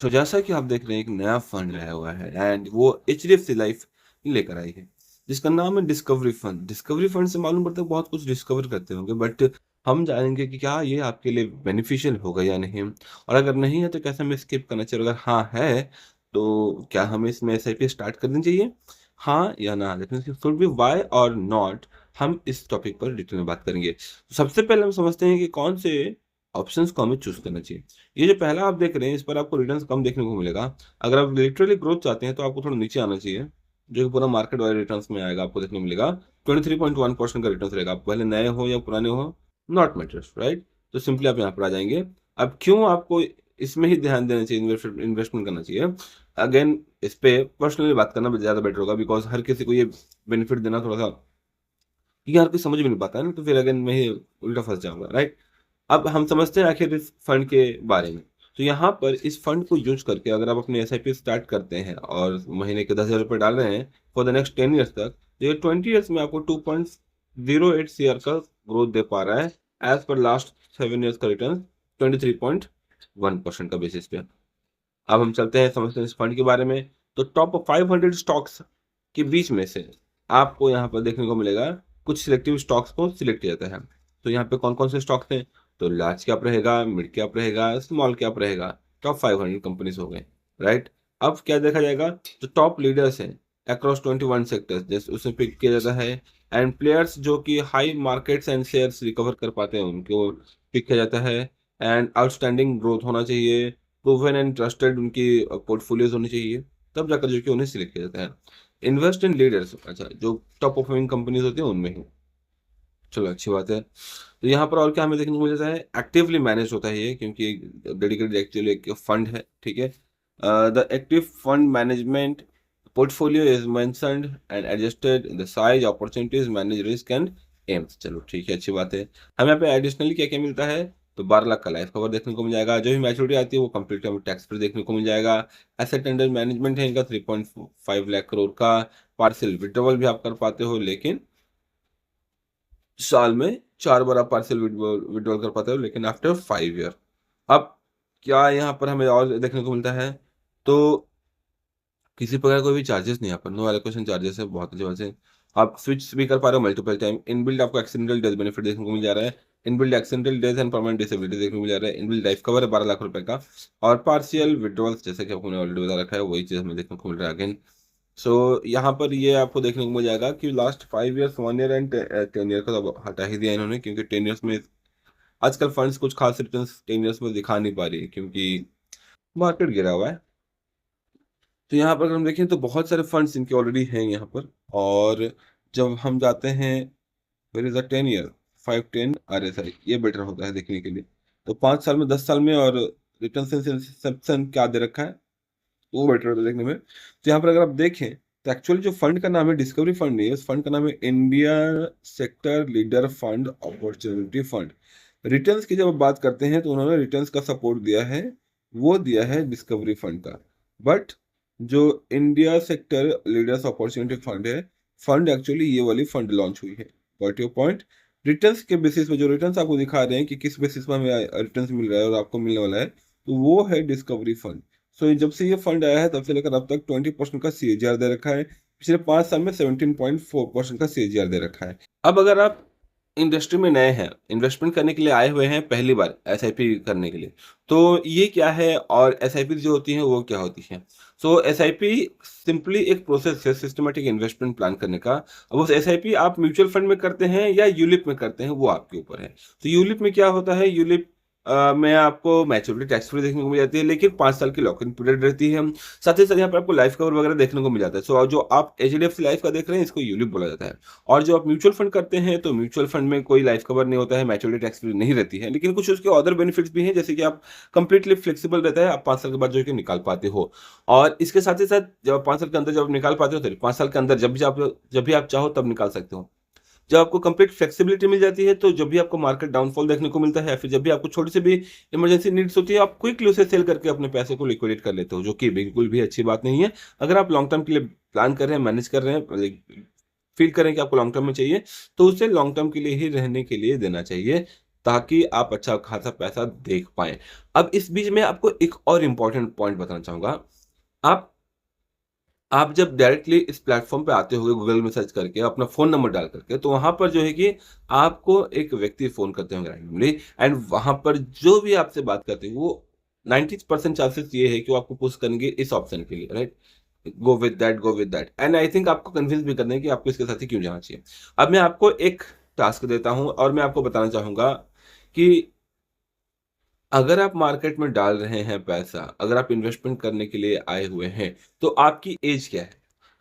तो जैसा कि आप देख रहे हैं एक नया फंड आया हुआ है एंड वो एचडीएफसी लाइफ लेकर आई है जिसका नाम है डिस्कवरी फंड। डिस्कवरी फंड से मालूम पड़ता है बहुत कुछ डिस्कवर करते होंगे, बट हम जानेंगे कि क्या ये आपके लिए बेनिफिशियल होगा या नहीं, और अगर नहीं है तो कैसे हमें स्किप करना चाहिए, अगर हाँ है तो क्या हमें इसमें एसआईपी स्टार्ट करनी चाहिए, हाँ या ना, लेकिन शुड बी वाई और नॉट। हम इस टॉपिक पर डिटेल में बात करेंगे। तो सबसे पहले हम समझते हैं कि कौन से ऑप्शंस को हमें चूज करना चाहिए। ये जो पहला आप देख रहे हैं इस पर आपको रिटर्न्स कम देखने को मिलेगा। अगर आप लिटरली ग्रोथ चाहते हैं तो आपको थोड़ा नीचे आना चाहिए, जो कि पूरा मार्केट वाले रिटर्न्स में आएगा, आपको देखने को मिलेगा 23.1% का रिटर्न रहेगा। आप पहले नए हो या पुराने हो, नॉट मैटर्स, राइट। तो सिंपली आप यहाँ पर आ जाएंगे। अब क्यों आपको इसमें ही ध्यान देना चाहिए, इन्वेस्टमेंट करना चाहिए, अगेन इस पे पर्सनली बात करना ज़्यादा बेटर होगा, बिकॉज हर किसी को ये बेनिफिट देना थोड़ा सा, क्योंकि हर कोई समझ भी नहीं पाता है ना, तो फिर अगेन मैं ही उल्टा फंस जाऊंगा, राइट। अब हम समझते हैं आखिर इस फंड के बारे में। तो यहाँ पर इस फंड को यूज करके अगर आप अपनी एसआईपी स्टार्ट करते हैं और महीने के 10,000 रुपये डाल रहे हैं फॉर द नेक्स्ट 10 ईयर्स तक, तो ये 20 ईयर्स में आपको 2.08 सीआर का ग्रोथ दे पा रहा है। एज पर लास्ट 7 ईयर्स का रिटर्न 23.1% का बेसिस पे। अब हम चलते हैं, समझते हैं इस फंड के बारे में। तो टॉप 500 स्टॉक्स के बीच में से आपको यहाँ पर देखने को मिलेगा कुछ सिलेक्टिव स्टॉक्स को सिलेक्ट किया जाता है। तो यहाँ पे कौन कौन से स्टॉक्स हैं, तो लार्ज कैप रहेगा, मिड कैप रहेगा, स्मॉल कैप रहेगा। टॉप 500 कंपनीज हो गए, राइट। अब क्या देखा जाएगा, जो टॉप लीडर्स हैं अक्रॉस 21 सेक्टर्स जैसे उसमें पिक किया जाता है, एंड प्लेयर्स जो कि high markets and shares recover कर पाते हैं उनको पिक किया जाता है। एंड आउटस्टैंडिंग ग्रोथ होना चाहिए, प्रूवन एंड ट्रस्टेड उनकी पोर्टफोलियोज होनी चाहिए, तब जाकर जो कि उन्हें सिलेक्ट किया जाता है। इन्वेस्ट इन लीडर्स, अच्छा, जो टॉप परफॉर्मिंग कंपनीज होती हैं उनमें ही। चलो अच्छी बात है। तो यहाँ पर और क्या हमें देखने को मिल जाता है, एक्टिवली मैनेज होता है ये, क्योंकि डेडिकेटेड एक्चुअली एक फंड है, ठीक है। The active fund management portfolio is mentioned and adjusted the size opportunities manage risk and AIIMS. चलो ठीक है, अच्छी बात है। हमें यहाँ पे एडिशनली क्या क्या मिलता है, तो 12 लाख का लाइफ कवर देखने को मिल जाएगा। जो भी मैच्योरिटी आती है वो कंप्लीट हमें टैक्स फ्री देखने को मिल जाएगा। एसेट अंडर मैनेजमेंट है इनका 3.5 लाख करोड़ का। पार्सल विड्रॉवल भी आप कर पाते हो, लेकिन साल में 4 बार आप पार्सल विड्रॉल कर पाते हो, लेकिन आफ्टर 5 ईयर। अब क्या यहाँ पर हमें और देखने को मिलता है, तो किसी प्रकार कोई भी चार्जेस नहीं, यहाँ पर नो एलोकेशन चार्जेस है, बहुत अच्छी बात है। आप स्विच भी कर पा रहे हो मल्टीपल टाइम। इनबिल्ड आपको एक्सीडेंटल डेथ बेनिफिट देखने को मिल जा रहा है। Inbuilt accidental death and permanent disability देखने को मिल जा रहा है। इनबिल्ड लाइफ कवर है 12 लाख रुपए का। और पार्शियल विड्रॉल्स, जैसे कि आपको ऑलरेडी बता रखा है, वही चीज़ हमें देखने को मिल रहा है अगेन। सो यहाँ पर ये आपको देखने को मिल जाएगा कि last 5 years, 1 year and 10 year का तो अब हटा ही दिया इन्होंने, क्योंकि 10 ईयर्स में आजकल फंड्स कुछ खास रिटर्न 10 ईयर्स में दिखा नहीं पा रही है, क्योंकि मार्केट गिरा हुआ है। तो यहाँ पर अगर हम देखें तो बहुत सारे फंड्स इनके ऑलरेडी हैं यहाँ पर। और जब हम जाते हैं where is a 10 year 510 RSI, ये बेटर होता है देखने के लिए। तो 5 साल में, 10 साल में, और रिटर्न सेंसेप्शन क्या दे रखा है वो बेटर होता है देखने में। तो यहाँ पर अगर आप देखें तो एक्चुअली जो फंड का नाम है डिस्कवरी फंड नहीं है, उस फंड का नाम है India sector leader fund opportunity fund. Returns की जब आप बात करते हैं तो उन्होंने रिटर्न्स का सपोर्ट दिया है, वो दिया है डिस्कवरी फंड का। बट जो India sector leaders opportunity fund है, फंड एक्चुअली ये वाली फंड लॉन्च हुई है। Got your point. रिटर्न्स के बेसिस पे जो रिटर्न्स आपको दिखा रहे हैं कि किस बेसिस पे हमें रिटर्न्स मिल रहा है और आपको मिलने वाला है, तो वो है डिस्कवरी फंड। सो जब से ये फंड आया है तब से लेकर अब तक 20% का CAGR दे रखा है। पिछले 5 साल में 17.4% का CAGR दे रखा है। अब अगर आप इंडस्ट्री में नए हैं, इन्वेस्टमेंट करने के लिए आए हुए हैं पहली बार एसआईपी करने के लिए, तो ये क्या है और एसआईपी जो होती है वो क्या होती है। सो एसआईपी सिंपली एक प्रोसेस है सिस्टमेटिक इन्वेस्टमेंट प्लान करने का। अब उस एसआईपी आप म्यूचुअल फंड में करते हैं या यूलिप में करते हैं, वो आपके ऊपर है। तो यूलिप में क्या होता है, यूलिप में आपको मैच्योरिटी टैक्स फ्री देखने को मिल जाती है, लेकिन 5 साल की लॉक इन पीरियड रहती है। साथ ही साथ यहाँ पर आपको लाइफ कवर वगैरह देखने को मिल जाता है। सो जो आप एचडीएफसी लाइफ का देख रहे हैं इसको यूलिप बोला जाता है। और जो आप म्यूचुअल फंड करते हैं तो म्यूचुअल फंड में कोई लाइफ कवर नहीं होता है, मैच्योरिटी टैक्स फ्री नहीं रहती है, लेकिन कुछ उसके अदर बेनिफिट्स भी हैं, जैसे कि आप कंप्लीटली फ्लेक्सिबल रहता है, आप 5 साल के बाद जो है कि निकाल पाते हो। और इसके साथ ही साथ जब आप 5 साल के अंदर जब आप निकाल पाते हो, तो 5 साल के अंदर जब भी आप चाहो तब निकाल सकते हो। जब आपको कंप्लीट फ्लेक्सिबिलिटी मिल जाती है, तो जब भी आपको मार्केट डाउनफॉल देखने को मिलता है या फिर जब भी आपको छोटी सी भी इमरजेंसी नीड्स होती है, आप क्विकली उसे सेल करके अपने पैसे को लिक्विडेट कर लेते हो, जो कि बिल्कुल भी अच्छी बात नहीं है। अगर आप लॉन्ग टर्म के लिए प्लान कर रहे हैं, मैनेज कर रहे हैं, फील करें कि आपको लॉन्ग टर्म में चाहिए, तो उसे लॉन्ग टर्म के लिए ही रहने के लिए देना चाहिए। ताकि आप अच्छा खासा पैसा देख पाएँ। अब इस बीच में आपको एक और इम्पोर्टेंट पॉइंट बताना चाहूँगा। आप आप जब डायरेक्टली इस प्लेटफ़ॉर्म पे आते होंगे गूगल में सर्च करके, अपना फ़ोन नंबर डाल करके, तो वहाँ पर जो है कि आपको एक व्यक्ति फ़ोन करते होंगे रैंडमली एंड वहाँ पर जो भी आपसे बात करते हैं, वो 90% चांसेस ये है कि वो आपको पुश करेंगे इस ऑप्शन के लिए, right? Go with that and I think आपको कन्विंस भी करना है कि आपको इसके साथ ही क्यों जाना चाहिए। अब मैं आपको एक टास्क देता हूँ और मैं आपको बताना चाहूँगा कि अगर आप मार्केट में डाल रहे हैं पैसा, अगर आप इन्वेस्टमेंट करने के लिए आए हुए हैं, तो आपकी एज क्या है?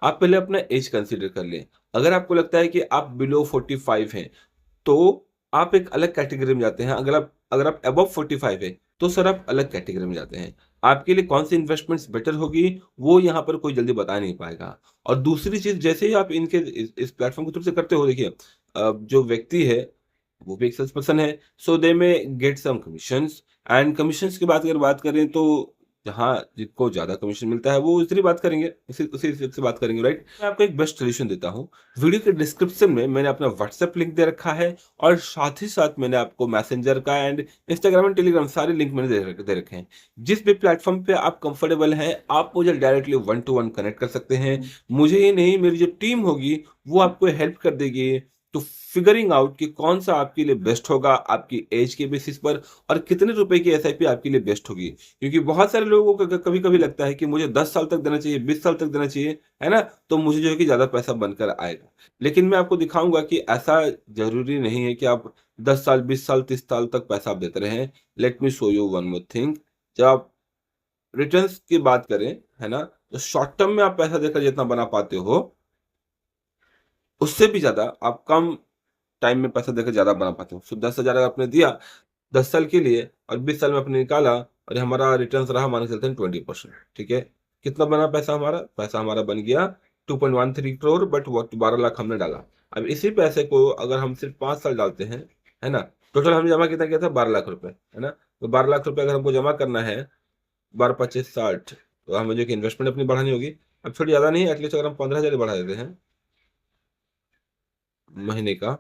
आप पहले अपना एज कंसीडर कर लें। अगर आपको लगता है कि आप बिलो 45 हैं, तो आप एक अलग कैटेगरी में जाते हैं। अगर आप अबव 45 हैं, तो सर आप अलग कैटेगरी में जाते हैं। आपके लिए कौन-सी इन्वेस्टमेंट्स बेटर होगी, वो यहाँ पर कोई जल्दी बता नहीं पाएगा। और दूसरी चीज़ जैसे ही आप इनके इस प्लेटफ़ॉर्म के थ्रू से करते हो देखिए जो व्यक्ति है वो भी एक सेल्स पर्सन है, so they may get some commissions and commissions की बात अगर बात करें तो जहाँ जिसको ज़्यादा कमीशन मिलता है वो उसी बात करेंगे, उसी उसी हिसाब से बात करेंगे, राइट? मैं आपको एक बेस्ट सॉल्यूशन देता हूँ। वीडियो के डिस्क्रिप्शन में मैंने अपना व्हाट्सएप लिंक दे रखा है और साथ ही साथ मैंने आपको मैसेंजर का एंड इंस्टाग्राम एंड टेलीग्राम सारे लिंक मैंने दे रखे हैं। जिस भी प्लेटफ़ॉर्म पे आप कंफर्टेबल हैं, आप मुझे directly one to one connect कर सकते हैं। मुझे ही नहीं, मेरी जो टीम होगी, वो आपको हेल्प कर देगी टू फिगरिंग आउट कि कौन-सा आपके लिए बेस्ट होगा, आपकी ऐज के बेसिस पर और कितने रुपए की एसआईपी आपके लिए बेस्ट होगी। क्योंकि बहुत सारे लोगों को क कभी-कभी लगता है कि मुझे 10 साल तक देना चाहिए, 20 साल तक देना चाहिए, है ना? तो मुझे जो है कि ज़्यादा पैसा बनकर आएगा। लेकिन मैं आपको दिखाऊँगा कि ऐसा ज़रूरी नहीं है कि आप 10 साल, 20 साल, 30 साल तक पैसा आप देते रहें। Let me show you one more thing. जब आप रिटर्न्स की बात करें, है ना? तो शॉर्ट टर्म में आप पैसा देकर जितना बना पाते हो, उससे भी ज़्यादा आप कम टाइम में पैसा देकर ज़्यादा बना पाते हो। सो 10,000 अगर आपने दिया 10 साल के लिए और 20 साल में आपने निकाला और हमारा रिटर्न्स रहा मान के चलते हैं 20%, ठीक है? कितना बना पैसा हमारा? पैसा हमारा बन गया 2.13 करोड़ बट वो 12 लाख हमने डाला। अब इसी पैसे को अगर हम सिर्फ 5 साल डालते हैं, है ना? टोटल हमने जमा कितना किया था? 12 लाख रुपए, है ना? तो 12 लाख रुपए अगर हमको जमा करना है, 12 पच्चीस 60 तो हमें जो है कि इन्वेस्टमेंट अपनी बढ़ानी होगी। अब थोड़ी ज़्यादा नहीं, एटलीस्ट अगर हम 15,000 बढ़ा देते हैं महीने का,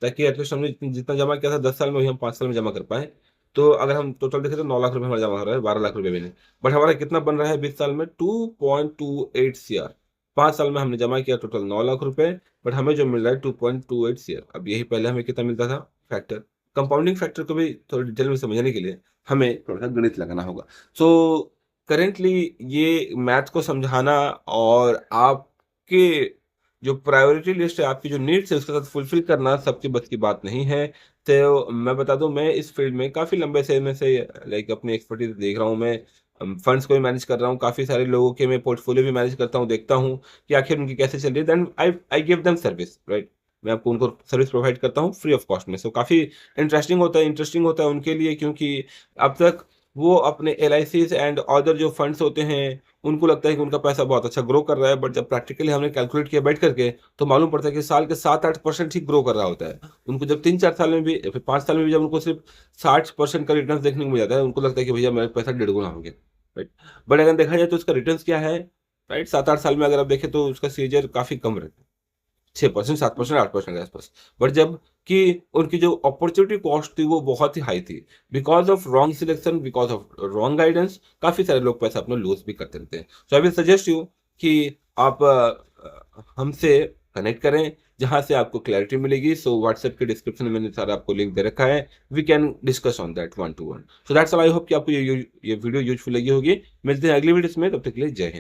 ताकि एटलीस्ट हमने जितना जमा किया था 10 साल में वही हम 5 साल में जमा कर पाएँ। तो अगर हम टोटल देखें तो 9 लाख रुपए हमारा जमा हो रहा है, 12 लाख रुपए भी नहीं। बट हमारा कितना बन रहा है 20 साल में 2.28 सीआर। 5 साल में हमने जमा किया टोटल 9 लाख रुपए, बट हमें जो मिल रहा है 2.28 सीआर। अब यही पहले हमें कितना मिलता था? फैक्टर। कंपाउंडिंग फैक्टर को भी थोड़ा डिटेल में समझने के लिए हमें थोड़ा-सा गणित लगाना होगा। सो करेंटली ये मैथ को समझाना और आपके जो प्रायोरिटी लिस्ट है, आपकी जो नीड्स है उसके साथ फुलफ़िल करना सबके बस की बात नहीं है। तो मैं बता दूँ मैं इस फ़ील्ड में काफ़ी लंबे समय से लाइक अपनी एक्सपर्टीज़ देख रहा हूँ मैं। फंड्स को भी मैनेज कर रहा हूँ, काफ़ी सारे लोगों के मैं पोर्टफ़ोलियो भी मैनेज करता हूँ, देखता हूँ कि आखिर उनकी कैसे चल रही है, then I I give them service, right? मैं आपको उनको सर्विस प्रोवाइड करता हूँ फ्री ऑफ कॉस्ट में। सो काफ़ी इंटरेस्टिंग होता है उनके लिए क्योंकि अब तक वो अपने एलआईसीज़ एंड अदर जो फंड्स होते हैं, उनको लगता है कि उनका पैसा बहुत अच्छा ग्रो कर रहा है, बट जब प्रैक्टिकली हमने कैलकुलेट किया बैठ करके, तो मालूम पड़ता है कि साल के 7-8% ही ग्रो कर रहा होता है। उनको जब 3-4 साल में भी या फिर 5 साल में भी जब उनको सिर्फ 60% का रिटर्न्स देखने को मिल जाता है, उनको लगता है कि भैया मेरा पैसा डेढ़ गुना हो गया, राइट? बट अगर देखा जाए तो उसका रिटर्न्स क्या है, राइट? 7-8 साल में अगर आप देखें तो उसका सीएजीआर काफ़ी कम रहता है। 6%, 7%, 8% के आसपास। बट जब कि उनकी जो अपॉर्च्युनिटी कॉस्ट थी वो बहुत ही हाई थी। Because of wrong selection, because of wrong guidance काफ़ी सारे लोग पैसा अपना लूज़ भी करते रहते हैं। सो आई विल सजेस्ट यू कि आप हमसे कनेक्ट करें, जहाँ से आपको क्लैरिटी मिलेगी। सो व्हाट्सएप के डिस्क्रिप्शन में मैंने सारा आपको लिंक दे रखा है। We can discuss on that one to one. So that's all. I hope कि आपको ये वीडियो यूज़फुल लगी होगी। मिलते हैं अगली वीडियोज़ में, तब तक के लिए जय हिंद।